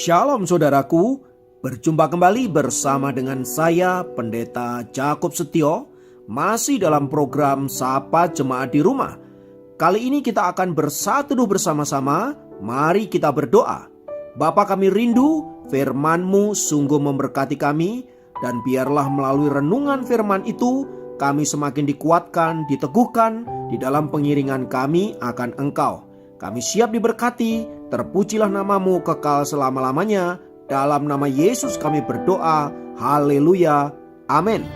Shalom saudaraku, berjumpa kembali bersama dengan saya Pendeta Jakob Setio, masih dalam program Sapa Jemaat di Rumah. Kali ini kita akan bersatu bersama-sama, mari kita berdoa. Bapa kami rindu, firman-Mu sungguh memberkati kami, dan biarlah melalui renungan firman itu, kami semakin dikuatkan, diteguhkan di dalam pengiringan kami akan Engkau. Kami siap diberkati, terpujilah nama-Mu kekal selama-lamanya. Dalam nama Yesus kami berdoa, haleluya, amin.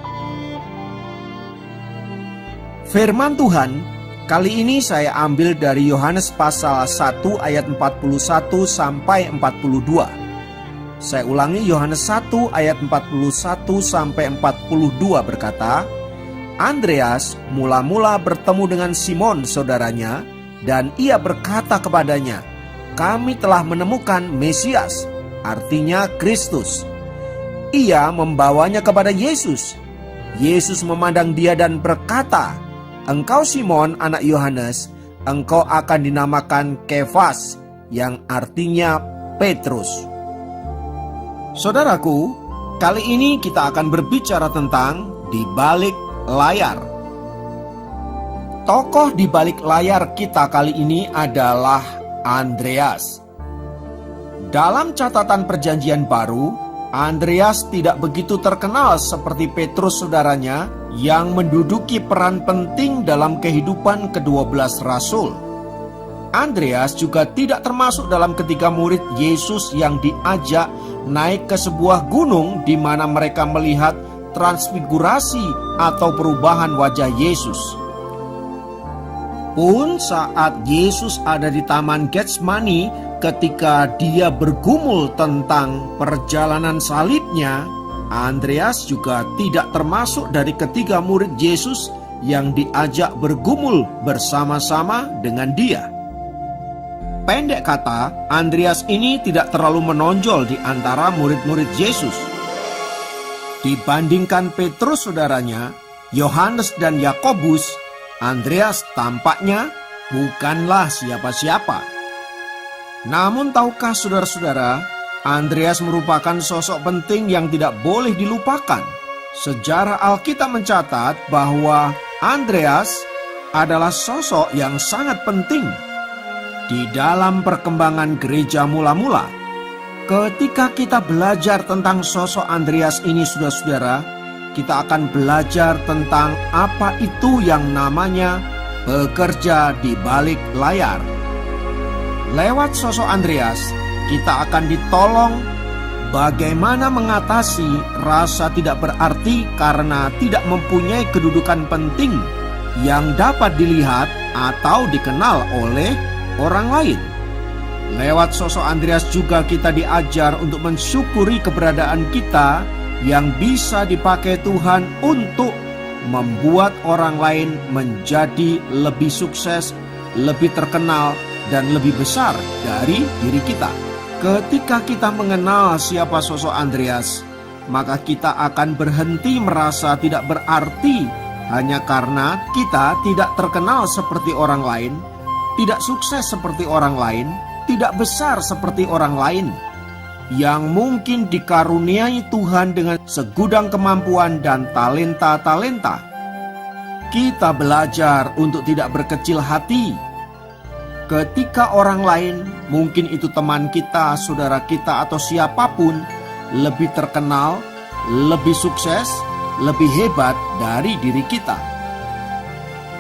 Firman Tuhan, kali ini saya ambil dari Yohanes pasal 1 ayat 41 sampai 42. Saya ulangi, Yohanes 1 ayat 41 sampai 42 berkata, Andreas mula-mula bertemu dengan Simon saudaranya, dan ia berkata kepadanya, kami telah menemukan Mesias, artinya Kristus. Ia membawanya kepada Yesus. Yesus memandang dia dan berkata, engkau Simon anak Yohanes, engkau akan dinamakan Kefas, yang artinya Petrus. Saudaraku, kali ini kita akan berbicara tentang di balik layar. Tokoh di balik layar kita kali ini adalah Andreas. Dalam catatan Perjanjian Baru, Andreas tidak begitu terkenal seperti Petrus saudaranya yang menduduki peran penting dalam kehidupan ke-12 rasul. Andreas juga tidak termasuk dalam ketiga murid Yesus yang diajak naik ke sebuah gunung di mana mereka melihat transfigurasi atau perubahan wajah Yesus. Pun saat Yesus ada di Taman Getsemani ketika dia bergumul tentang perjalanan salibnya, Andreas juga tidak termasuk dari ketiga murid Yesus yang diajak bergumul bersama-sama dengan dia. Pendek kata, Andreas ini tidak terlalu menonjol di antara murid-murid Yesus. Dibandingkan Petrus saudaranya, Yohanes dan Yakobus, Andreas tampaknya bukanlah siapa-siapa. Namun tahukah saudara-saudara, Andreas merupakan sosok penting yang tidak boleh dilupakan. Sejarah Alkitab mencatat bahwa Andreas adalah sosok yang sangat penting di dalam perkembangan gereja mula-mula. Ketika kita belajar tentang sosok Andreas ini saudara-saudara, kita akan belajar tentang apa itu yang namanya bekerja di balik layar. Lewat sosok Andreas, kita akan ditolong bagaimana mengatasi rasa tidak berarti karena tidak mempunyai kedudukan penting yang dapat dilihat atau dikenal oleh orang lain. Lewat sosok Andreas juga kita diajar untuk mensyukuri keberadaan kita yang bisa dipakai Tuhan untuk membuat orang lain menjadi lebih sukses, lebih terkenal, dan lebih besar dari diri kita. Ketika kita mengenal siapa sosok Andreas, maka kita akan berhenti merasa tidak berarti hanya karena kita tidak terkenal seperti orang lain, tidak sukses seperti orang lain, tidak besar seperti orang lain, yang mungkin dikaruniai Tuhan dengan segudang kemampuan dan talenta-talenta. Kita belajar untuk tidak berkecil hati. Ketika orang lain, mungkin itu teman kita, saudara kita, atau siapapun, lebih terkenal, lebih sukses, lebih hebat dari diri kita.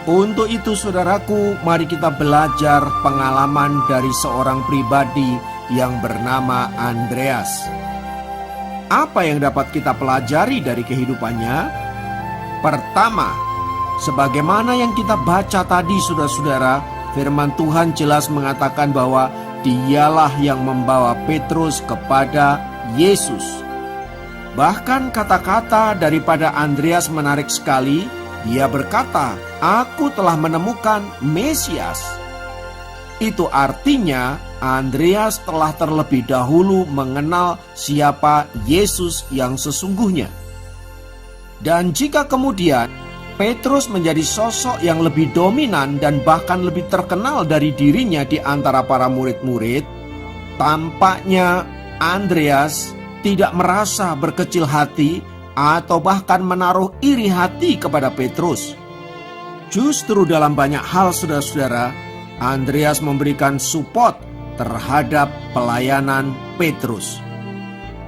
Untuk itu saudaraku, mari kita belajar pengalaman dari seorang pribadi yang bernama Andreas. Apa yang dapat kita pelajari dari kehidupannya? Pertama, sebagaimana yang kita baca tadi saudara-saudara, firman Tuhan jelas mengatakan bahwa dialah yang membawa Petrus kepada Yesus. Bahkan kata-kata daripada Andreas menarik sekali. Dia berkata, aku telah menemukan Mesias. Itu artinya Andreas telah terlebih dahulu mengenal siapa Yesus yang sesungguhnya. Dan jika kemudian Petrus menjadi sosok yang lebih dominan dan bahkan lebih terkenal dari dirinya di antara para murid-murid, tampaknya Andreas tidak merasa berkecil hati atau bahkan menaruh iri hati kepada Petrus. Justru dalam banyak hal, saudara-saudara, Andreas memberikan support terhadap pelayanan Petrus.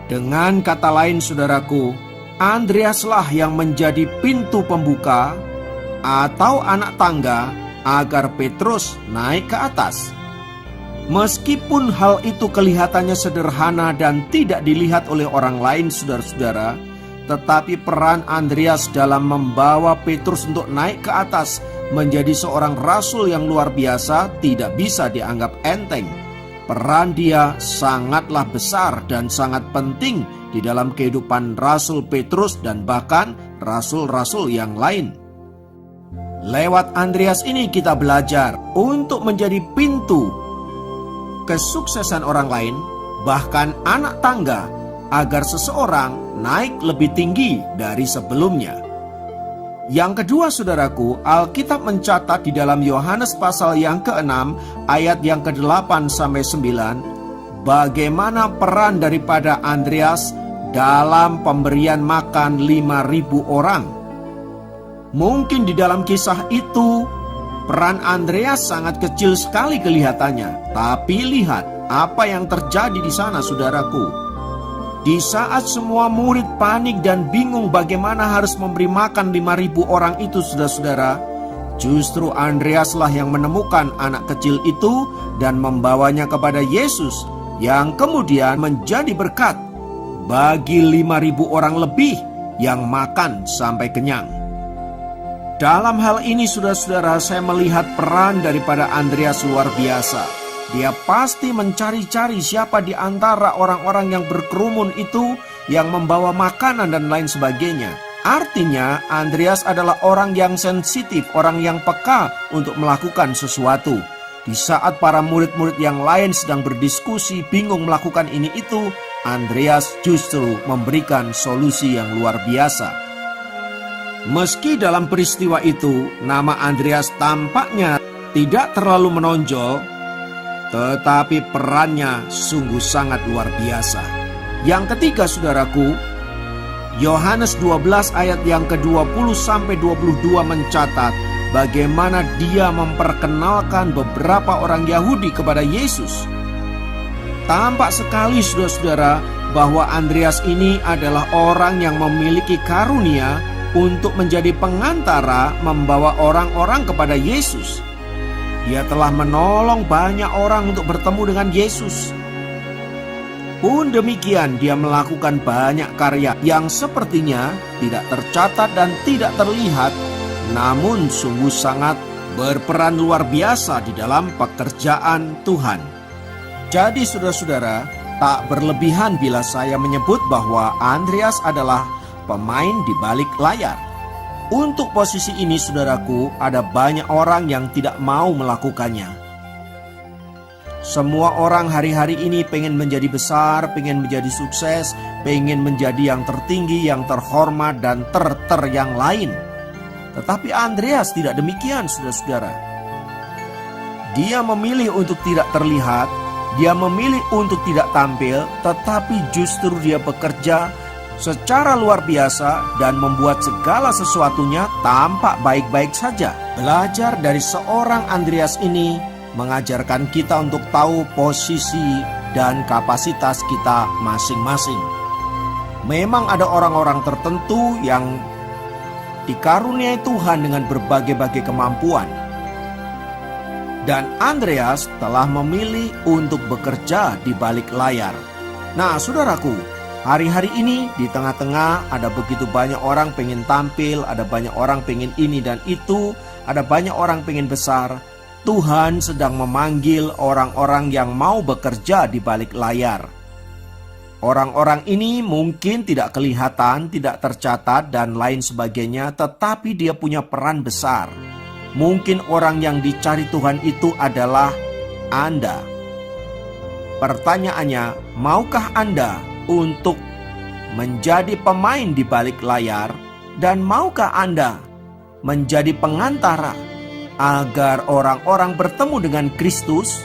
Dengan kata lain, saudaraku, Andreaslah yang menjadi pintu pembuka atau anak tangga agar Petrus naik ke atas. Meskipun hal itu kelihatannya sederhana dan tidak dilihat oleh orang lain, saudara-saudara, tetapi peran Andreas dalam membawa Petrus untuk naik ke atas menjadi seorang rasul yang luar biasa tidak bisa dianggap enteng. Peran dia sangatlah besar dan sangat penting di dalam kehidupan Rasul Petrus dan bahkan rasul-rasul yang lain. Lewat Andreas ini kita belajar untuk menjadi pintu kesuksesan orang lain, bahkan anak tangga, agar seseorang naik lebih tinggi dari sebelumnya. Yang kedua, saudaraku, Alkitab mencatat di dalam Yohanes pasal yang ke-6 ayat yang ke-8 sampai 9 bagaimana peran daripada Andreas dalam pemberian makan 5.000 orang. Mungkin di dalam kisah itu peran Andreas sangat kecil sekali kelihatannya, tapi lihat apa yang terjadi di sana, saudaraku. Di saat semua murid panik dan bingung bagaimana harus memberi makan 5.000 orang itu, saudara-saudara, justru Andreaslah yang menemukan anak kecil itu dan membawanya kepada Yesus, yang kemudian menjadi berkat bagi 5.000 orang lebih yang makan sampai kenyang. Dalam hal ini, saudara-saudara, saya melihat peran daripada Andreas luar biasa. Dia pasti mencari-cari siapa di antara orang-orang yang berkerumun itu yang membawa makanan dan lain sebagainya. Artinya, Andreas adalah orang yang sensitif, orang yang peka untuk melakukan sesuatu. Di saat para murid-murid yang lain sedang berdiskusi, bingung melakukan ini itu, Andreas justru memberikan solusi yang luar biasa. Meski dalam peristiwa itu, nama Andreas tampaknya tidak terlalu menonjol, tetapi perannya sungguh sangat luar biasa. Yang ketiga, saudaraku, Yohanes 12 ayat yang ke-20 sampai 22 mencatat bagaimana dia memperkenalkan beberapa orang Yahudi kepada Yesus. Tampak sekali, saudara-saudara, bahwa Andreas ini adalah orang yang memiliki karunia untuk menjadi pengantara membawa orang-orang kepada Yesus. Dia telah menolong banyak orang untuk bertemu dengan Yesus. Pun demikian, dia melakukan banyak karya yang sepertinya tidak tercatat dan tidak terlihat, namun sungguh sangat berperan luar biasa di dalam pekerjaan Tuhan. Jadi saudara-saudara, tak berlebihan bila saya menyebut bahwa Andreas adalah pemain di balik layar. Untuk posisi ini, saudaraku, ada banyak orang yang tidak mau melakukannya. Semua orang hari-hari ini pengen menjadi besar, pengen menjadi sukses, pengen menjadi yang tertinggi, yang terhormat, dan yang lain. Tetapi Andreas tidak demikian, saudara-saudara. Dia memilih untuk tidak terlihat, dia memilih untuk tidak tampil, tetapi justru dia bekerja secara luar biasa dan membuat segala sesuatunya tampak baik-baik saja. Belajar dari seorang Andreas ini mengajarkan kita untuk tahu posisi dan kapasitas kita masing-masing. Memang ada orang-orang tertentu yang dikaruniai Tuhan dengan berbagai-bagai kemampuan. Dan Andreas telah memilih untuk bekerja di balik layar. Nah, saudaraku, hari-hari ini di tengah-tengah ada begitu banyak orang pengen tampil, ada banyak orang pengen ini dan itu, ada banyak orang pengen besar. Tuhan sedang memanggil orang-orang yang mau bekerja di balik layar. Orang-orang ini mungkin tidak kelihatan, tidak tercatat dan lain sebagainya, tetapi dia punya peran besar. Mungkin orang yang dicari Tuhan itu adalah Anda. Pertanyaannya, maukah Anda untuk menjadi pemain di balik layar, dan maukah Anda menjadi pengantara agar orang-orang bertemu dengan Kristus?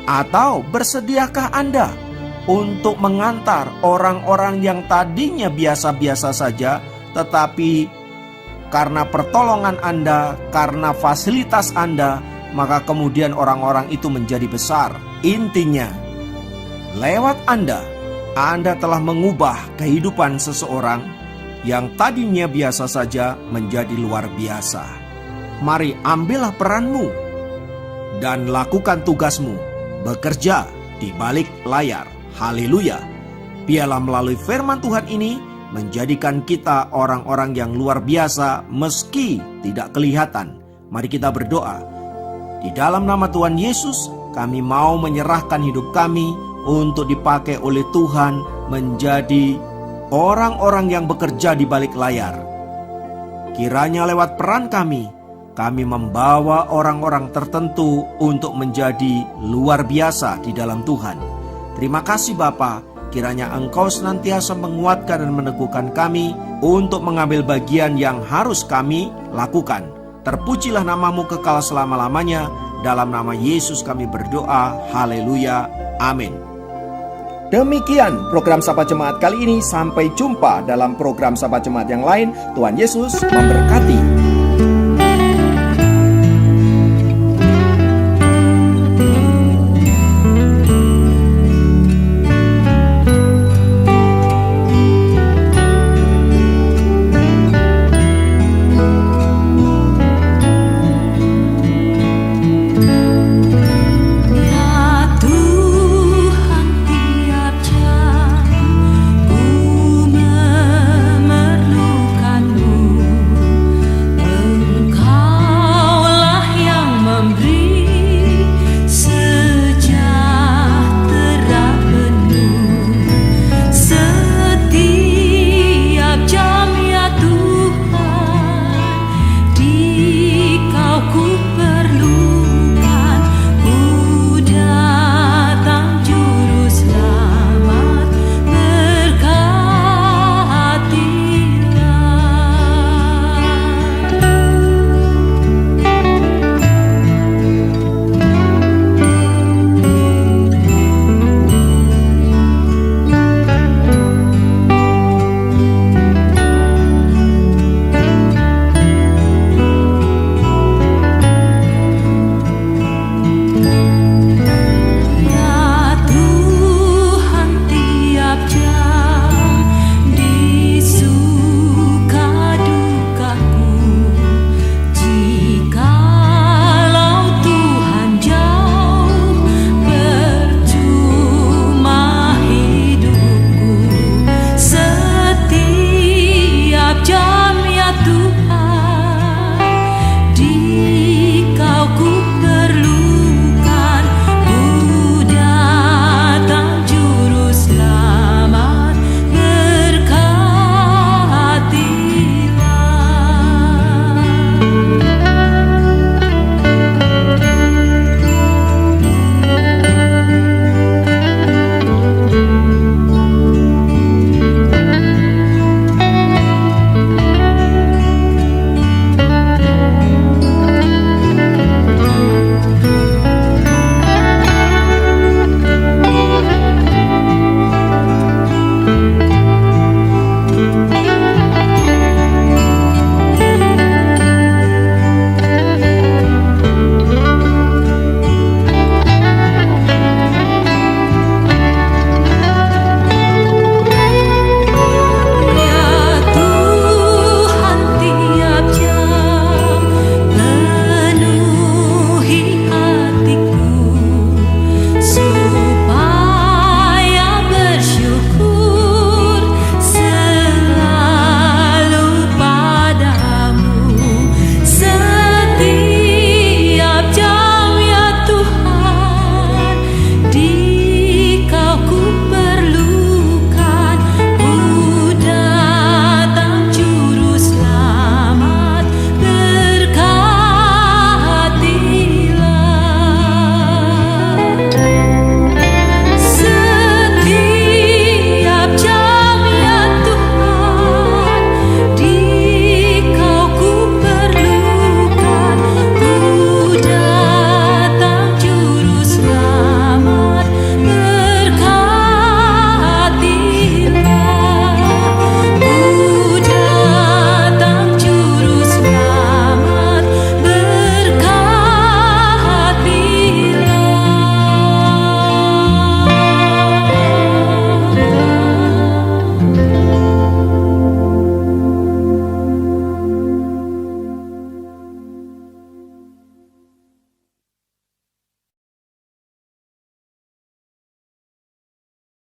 Atau bersediakah Anda untuk mengantar orang-orang yang tadinya biasa-biasa saja, tetapi karena pertolongan Anda, karena fasilitas Anda, maka kemudian orang-orang itu menjadi besar. Intinya, lewat Anda telah mengubah kehidupan seseorang yang tadinya biasa saja menjadi luar biasa. Mari ambillah peranmu dan lakukan tugasmu, bekerja di balik layar. Haleluya. Biarlah melalui firman Tuhan ini menjadikan kita orang-orang yang luar biasa meski tidak kelihatan. Mari kita berdoa. Di dalam nama Tuhan Yesus, kami mau menyerahkan hidup kami untuk dipakai oleh Tuhan menjadi orang-orang yang bekerja di balik layar. Kiranya lewat peran kami membawa orang-orang tertentu untuk menjadi luar biasa di dalam Tuhan. Terima kasih Bapa, kiranya Engkau senantiasa menguatkan dan meneguhkan kami untuk mengambil bagian yang harus kami lakukan. Terpujilah namamu kekal selama-lamanya. Dalam nama Yesus kami berdoa. Haleluya. Amin. Demikian program Sapa Jemaat kali ini. Sampai jumpa dalam program Sapa Jemaat yang lain. Tuhan Yesus memberkati.